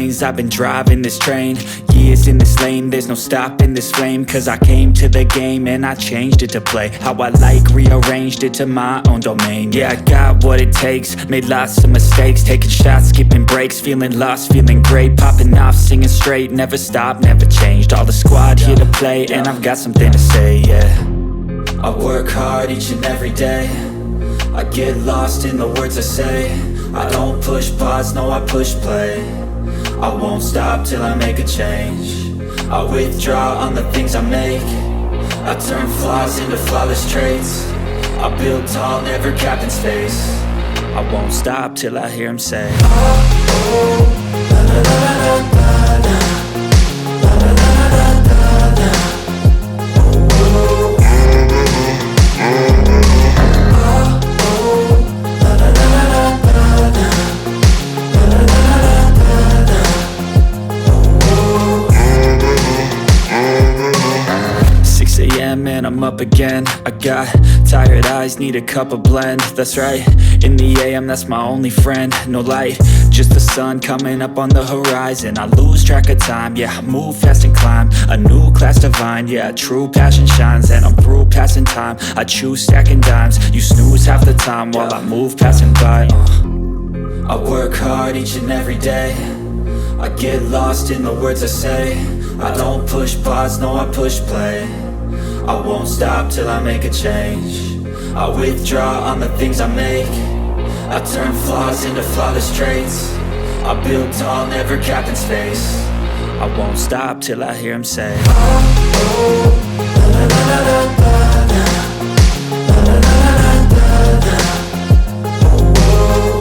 lanes, I've been driving this train. Years in this lane, there's no stopping this flame. Cause I came to the game and I changed it to play how I like, rearranged it to my own domain. Yeah, I got what it takes, made lots of mistakes, taking shots, skipping breaks, feeling lost, feeling great, popping off, singing straight, never stopped, never changed. All the squad here to play, and I've got something to say, yeah. I work hard each and every day, I get lost in the words I say. I don't push pause, no, I push play. I won't stop till I make a change. I withdraw on the things I make. I turn flaws into flawless traits. I build tall, never capped in space. I won't stop till I hear him say, oh, oh, la la la la la la, la la la la la la, oh, oh, and I'm up again. I got tired eyes, need a cup of blend. That's right, in the AM, that's my only friend. No light, just the sun coming up on the horizon. I lose track of time, yeah, I move fast and climb a new class divine, yeah, true passion shines. And I'm through passing time, I choose stacking dimes. You snooze half the time while I move passing by. I work hard each and every day, I get lost in the words I say. I don't push pause, no, I push play. I won't stop till I make a change. I withdraw on the things I make. I turn flaws into flawless traits. I build tall, never capped in space. I won't stop till I hear him say, oh, oh, la la la la la la, la la la la la la, oh, oh,